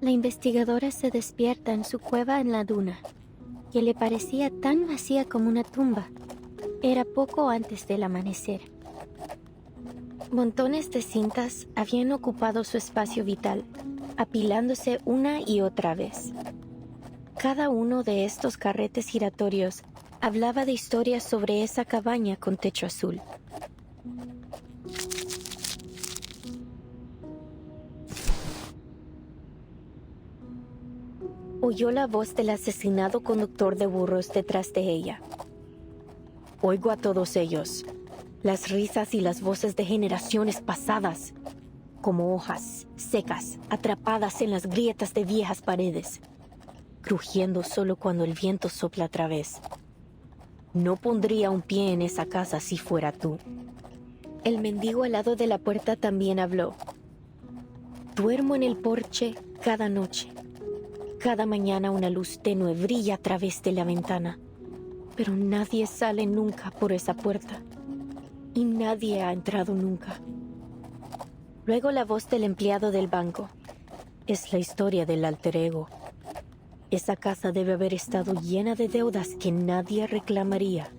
La investigadora se despierta en su cueva en la duna, que le parecía tan vacía como una tumba. Era poco antes del amanecer. Montones de cintas habían ocupado su espacio vital, apilándose una y otra vez. Cada uno de estos carretes giratorios hablaba de historias sobre esa cabaña con techo azul. Oyó la voz del asesinado conductor de burros detrás de ella. Oigo a todos ellos, las risas y las voces de generaciones pasadas, como hojas secas atrapadas en las grietas de viejas paredes, crujiendo solo cuando el viento sopla otra vez. No pondría un pie en esa casa si fuera tú. El mendigo al lado de la puerta también habló. Duermo en el porche cada noche. Cada mañana una luz tenue brilla a través de la ventana, pero nadie sale nunca por esa puerta, y nadie ha entrado nunca. Luego la voz del empleado del banco. Es la historia del alter ego. Esa casa debe haber estado llena de deudas que nadie reclamaría.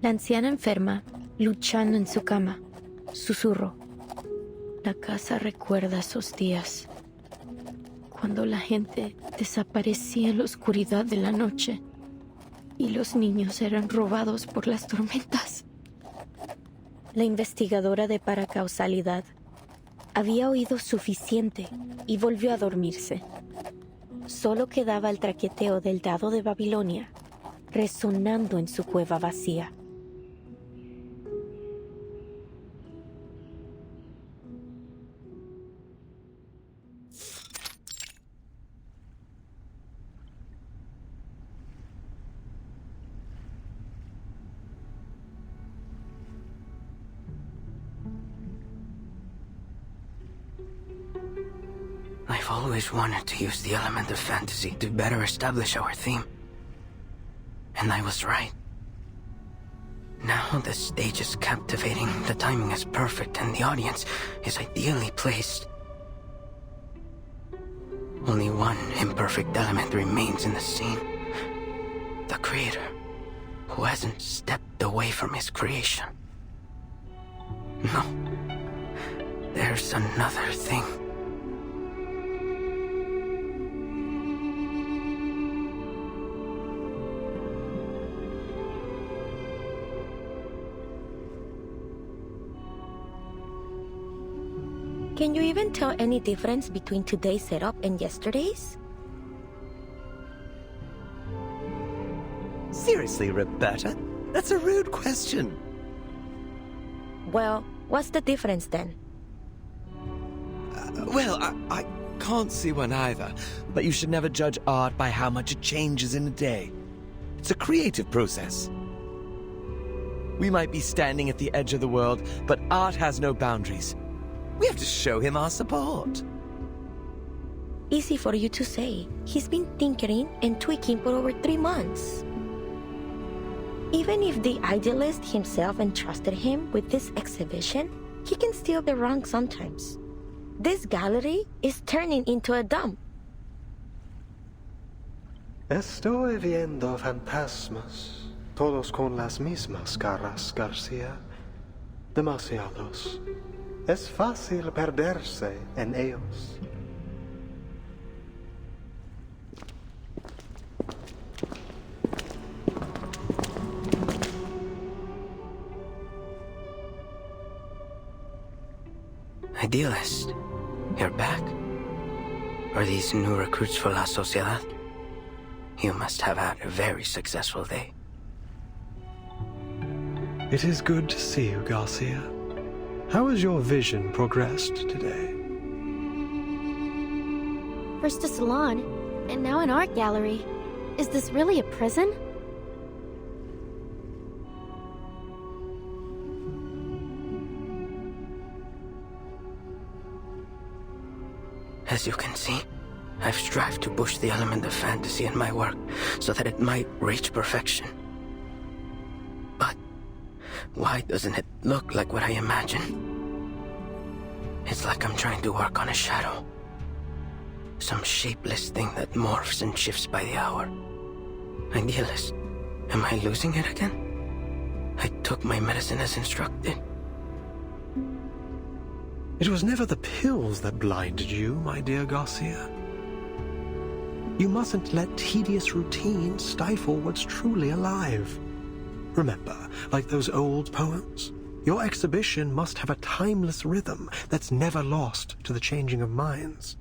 La anciana enferma, luchando en su cama, susurró. La casa recuerda esos días, cuando la gente desaparecía en la oscuridad de la noche y los niños eran robados por las tormentas. La investigadora de paracausalidad había oído suficiente y volvió a dormirse. Solo quedaba el traqueteo del dado de Babilonia, resonando en su cueva vacía. I've always wanted to use the element of fantasy to better establish our theme. And I was right. Now the stage is captivating, the timing is perfect, and the audience is ideally placed. Only one imperfect element remains in the scene. The creator, who hasn't stepped away from his creation. No. There's another thing. Can you even tell any difference between today's setup and yesterday's? Seriously, Roberta? That's a rude question. Well, what's the difference then? I can't see one either, but you should never judge art by how much it changes in a day. It's a creative process. We might be standing at the edge of the world, but art has no boundaries. We have to show him our support. Easy for you to say. He's been tinkering and tweaking for over 3 months. Even if the idealist himself entrusted him with this exhibition, he can still be wrong sometimes. This gallery is turning into a dump. Estoy viendo fantasmas, todos con las mismas caras, García. Demasiados. Es fácil perderse en ellos. Idealist, you're back? Are these new recruits for La Sociedad? You must have had a very successful day. It is good to see you, Garcia. How has your vision progressed today? First a salon, and now an art gallery. Is this really a prison? As you can see, I've strived to push the element of fantasy in my work so that it might reach perfection. But why doesn't it look like what I imagine? It's like I'm trying to work on a shadow. Some shapeless thing that morphs and shifts by the hour. Idealist. Am I losing it again? I took my medicine as instructed. It was never the pills that blinded you, my dear Garcia. You mustn't let tedious routine stifle what's truly alive. Remember, like those old poems, your exhibition must have a timeless rhythm that's never lost to the changing of minds.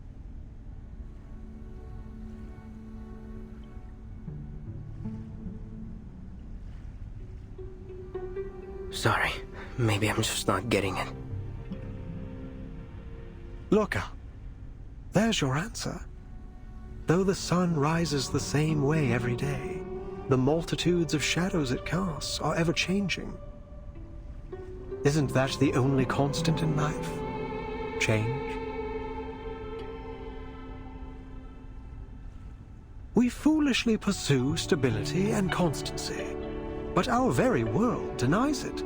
Sorry, maybe I'm just not getting it. Look up. There's your answer. Though the sun rises the same way every day, the multitudes of shadows it casts are ever changing. Isn't that the only constant in life? Change. We foolishly pursue stability and constancy, but our very world denies it.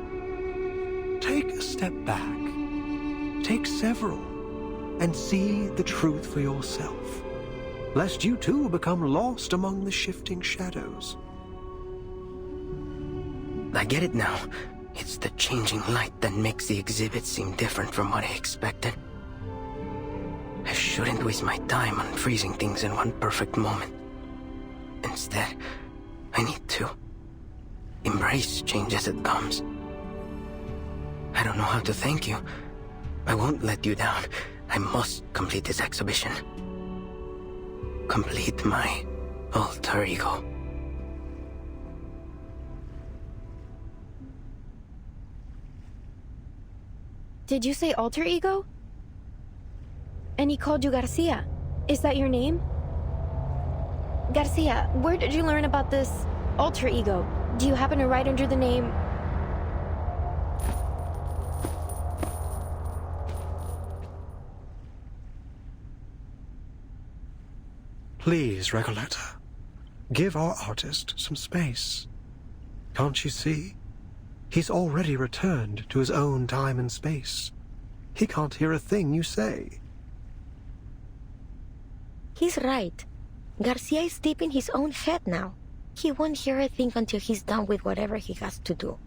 Take a step back. Take several, and see the truth for yourself, lest you too become lost among the shifting shadows. I get it now. It's the changing light that makes the exhibit seem different from what I expected. I shouldn't waste my time on freezing things in one perfect moment. Instead, I need to embrace change as it comes. I don't know how to thank you. I won't let you down. I must complete this exhibition. Complete my alter ego. Did you say alter ego? And he called you Garcia. Is that your name? Garcia, where did you learn about this alter ego? Do you happen to write under the name... Please, Recoleta, give our artist some space. Can't you see? He's already returned to his own time and space. He can't hear a thing you say. He's right. Garcia is deep in his own head now. He won't hear a thing until he's done with whatever he has to do.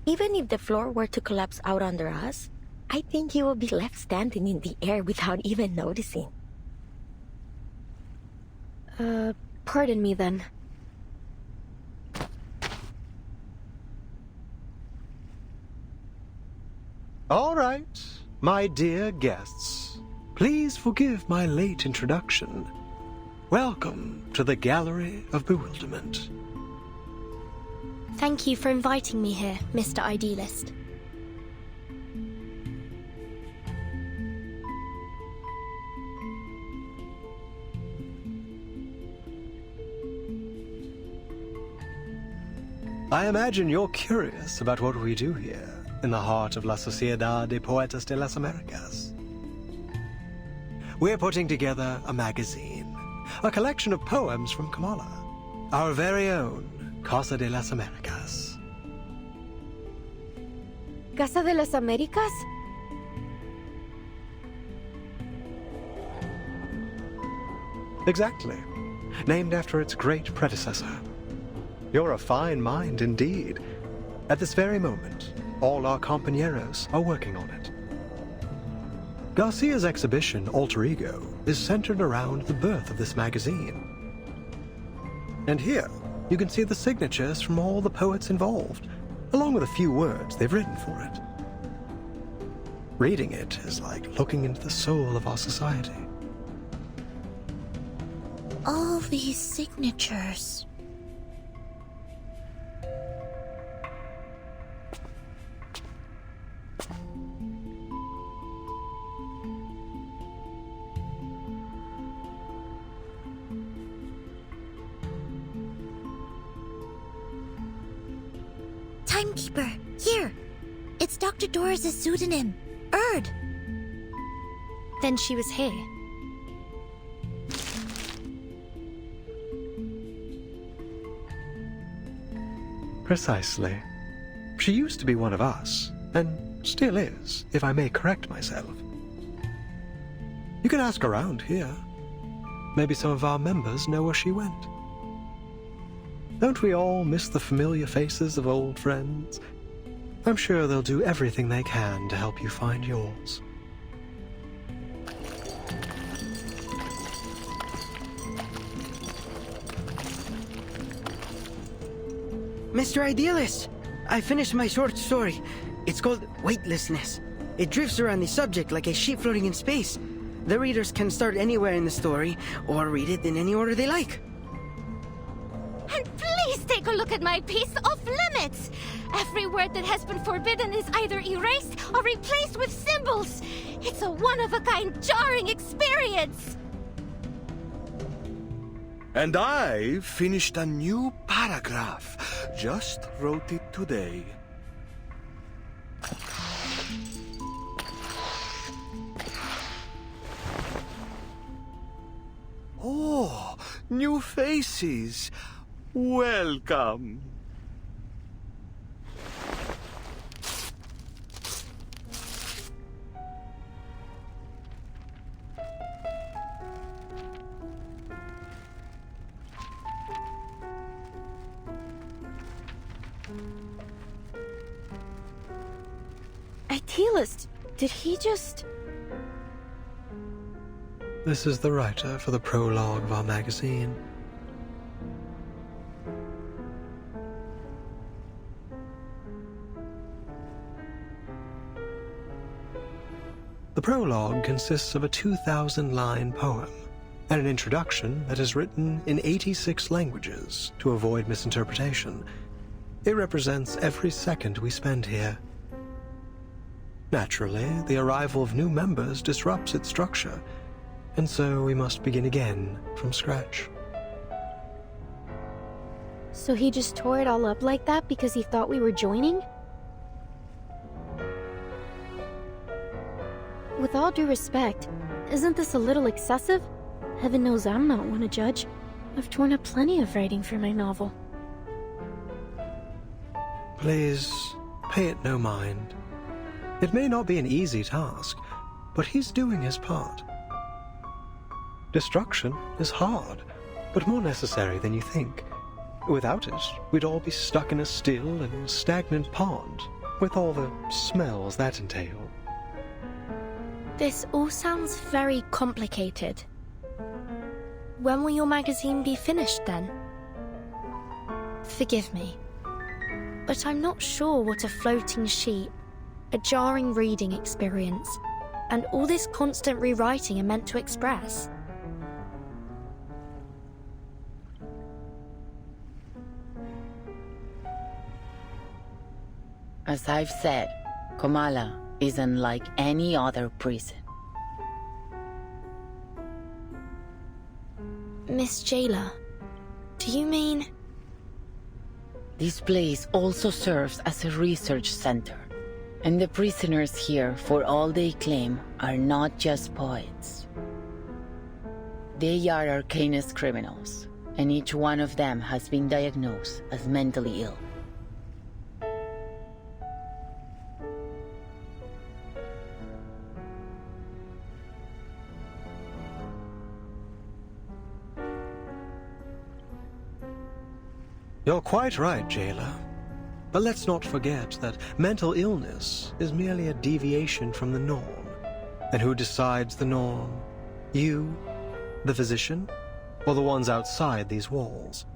Even if the floor were to collapse out under us, I think he will be left standing in the air without even noticing. Pardon me then. All right, my dear guests, please forgive my late introduction. Welcome to the Gallery of Bewilderment. Thank you for inviting me here, Mr. Idealist. I imagine you're curious about what we do here in the heart of La Sociedad de Poetas de las Americas. We're putting together a magazine, a collection of poems from Kamala, our very own Casa de las Americas. ¿Casa de las Américas? Exactly. Named after its great predecessor. You're a fine mind indeed. At this very moment, all our compañeros are working on it. Garcia's exhibition, Alter Ego, is centered around the birth of this magazine. And here, you can see the signatures from all the poets involved, along with a few words they've written for it. Reading it is like looking into the soul of our society. All these signatures. Timekeeper, here! It's Dr. Doris' pseudonym, Erd. Then she was here. Precisely. She used to be one of us, and Still is, if I may correct myself. You can ask around here. Maybe some of our members know where she went. Don't we all miss the familiar faces of old friends? I'm sure they'll do everything they can to help you find yours. Mr. Idealist, I finished my short story. It's called Weightlessness. It drifts around the subject like a ship floating in space. The readers can start anywhere in the story, or read it in any order they like. And please take a look at my piece, Off Limits! Every word that has been forbidden is either erased or replaced with symbols. It's a one-of-a-kind, jarring experience! And I finished a new paragraph. Just wrote it today. Oh, new faces. Welcome. Idealist, did he just... This is the writer for the prologue of our magazine. The prologue consists of a 2,000-line poem and an introduction that is written in 86 languages to avoid misinterpretation. It represents every second we spend here. Naturally, the arrival of new members disrupts its structure, and so we must begin again from scratch. So he just tore it all up like that because he thought we were joining? With all due respect, isn't this a little excessive? Heaven knows I'm not one to judge. I've torn up plenty of writing for my novel. Please, pay it no mind. It may not be an easy task, but he's doing his part. Destruction is hard, but more necessary than you think. Without it, we'd all be stuck in a still and stagnant pond, with all the smells that entail. This all sounds very complicated. When will your magazine be finished, then? Forgive me, but I'm not sure what a floating sheet, a jarring reading experience, and all this constant rewriting are meant to express. As I've said, Komala is unlike any other prison. Miss Jailer, do you mean... This place also serves as a research center, and the prisoners here, for all they claim, are not just poets. They are arcanist criminals, and each one of them has been diagnosed as mentally ill. You're quite right, Jailer. But let's not forget that mental illness is merely a deviation from the norm. And who decides the norm? You, the physician, or the ones outside these walls?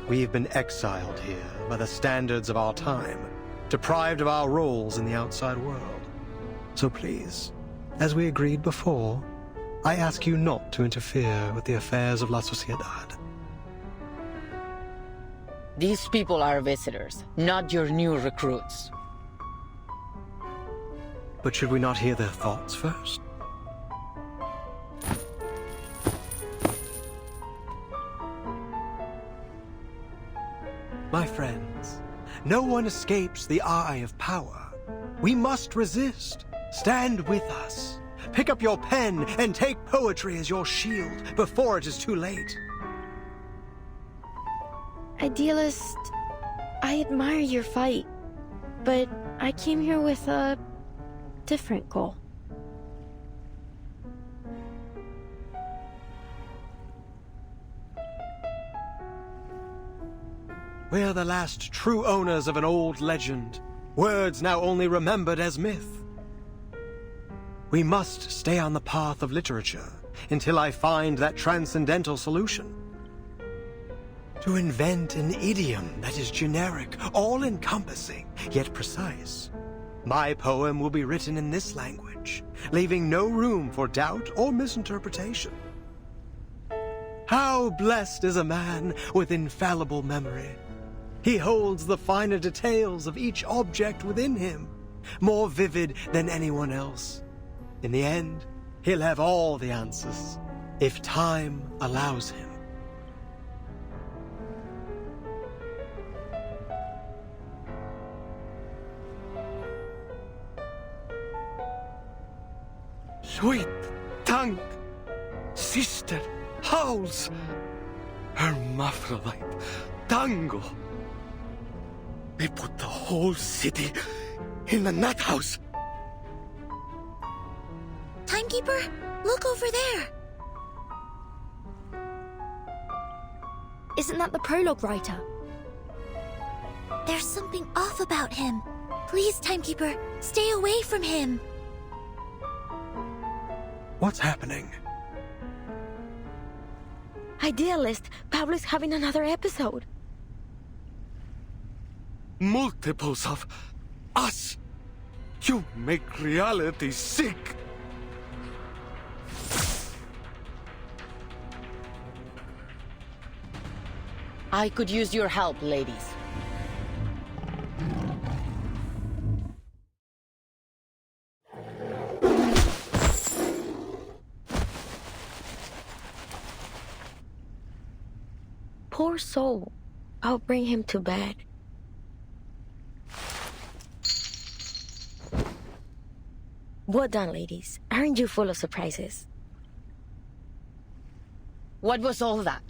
We've been exiled here by the standards of our time, deprived of our roles in the outside world. So please, as we agreed before, I ask you not to interfere with the affairs of La Sociedad. These people are visitors, not your new recruits. But should we not hear their thoughts first? My friends, no one escapes the eye of power. We must resist. Stand with us. Pick up your pen and take poetry as your shield before it is too late. Idealist, I admire your fight, but I came here with a different goal. We're the last true owners of an old legend, words now only remembered as myth. We must stay on the path of literature until I find that transcendental solution. To invent an idiom that is generic, all-encompassing, yet precise. My poem will be written in this language, leaving no room for doubt or misinterpretation. How blessed is a man with infallible memory. He holds the finer details of each object within him, more vivid than anyone else. In the end, he'll have all the answers, if time allows him. Sweet tongue, sister howls, hermaphrodite, tango. They put the whole city in the nut house. Timekeeper, look over there. Isn't that the prologue writer? There's something off about him. Please, Timekeeper, stay away from him. What's happening? Idealist, Pablo is having another episode. Multiples of us. You make reality sick. I could use your help, ladies. Poor soul. I'll bring him to bed. Well done, ladies. Aren't you full of surprises? What was all that?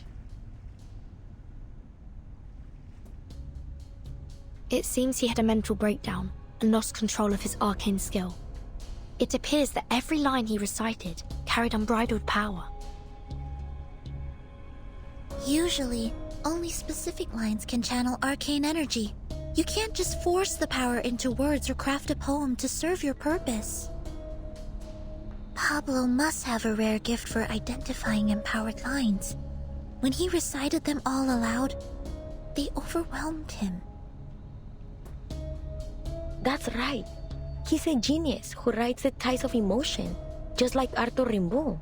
It seems he had a mental breakdown and lost control of his arcane skill. It appears that every line he recited carried unbridled power. Usually, only specific lines can channel arcane energy. You can't just force the power into words or craft a poem to serve your purpose. Pablo must have a rare gift for identifying empowered lines. When he recited them all aloud, they overwhelmed him. That's right. He's a genius who writes the ties of emotion, just like Arthur Rimbaud.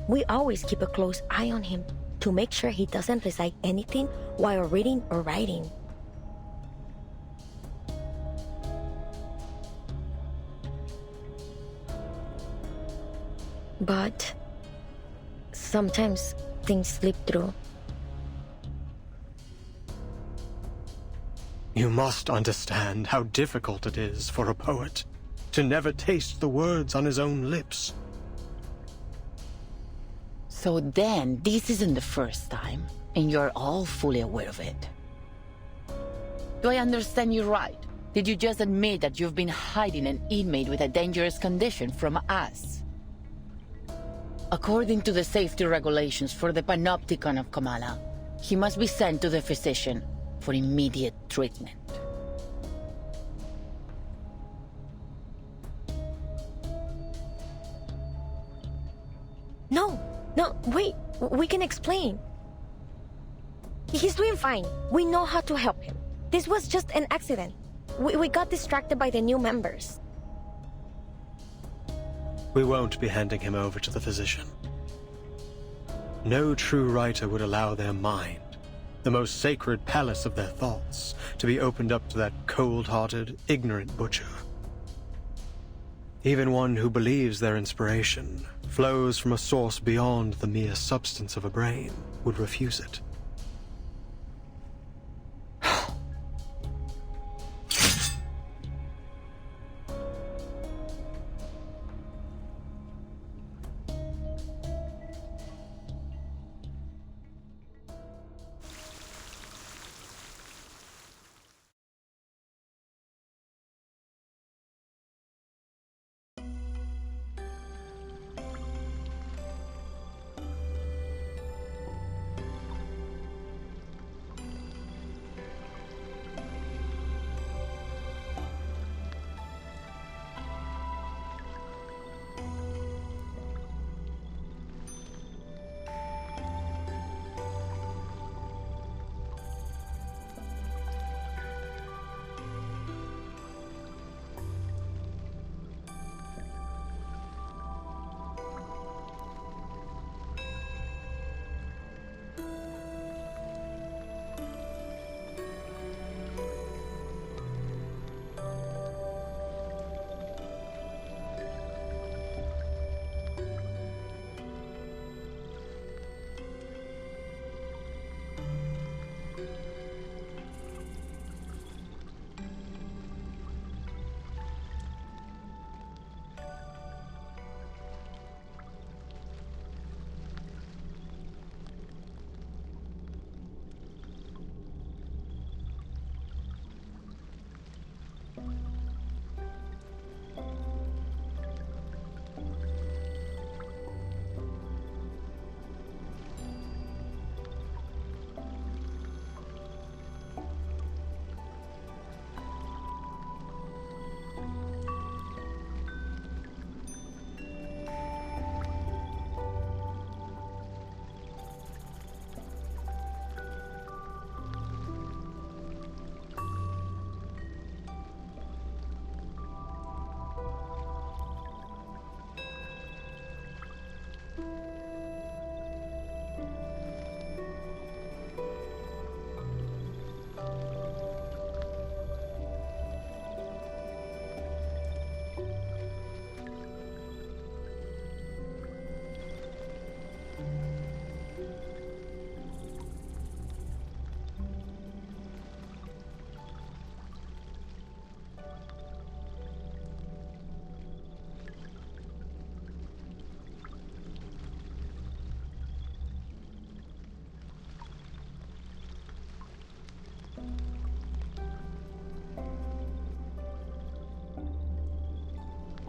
We always keep a close eye on him to make sure he doesn't recite anything while reading or writing. But sometimes things slip through. You must understand how difficult it is for a poet to never taste the words on his own lips. So then, this isn't the first time, and you're all fully aware of it. Do I understand you right? Did you just admit that you've been hiding an inmate with a dangerous condition from us? According to the safety regulations for the Panopticon of Kamala, he must be sent to the physician for immediate treatment. No, wait, we can explain. He's doing fine. We know how to help him. This was just an accident. We got distracted by the new members. We won't be handing him over to the physician. No true writer would allow their mind, the most sacred palace of their thoughts, to be opened up to that cold-hearted, ignorant butcher. Even one who believes their inspiration flows from a source beyond the mere substance of a brain would refuse it.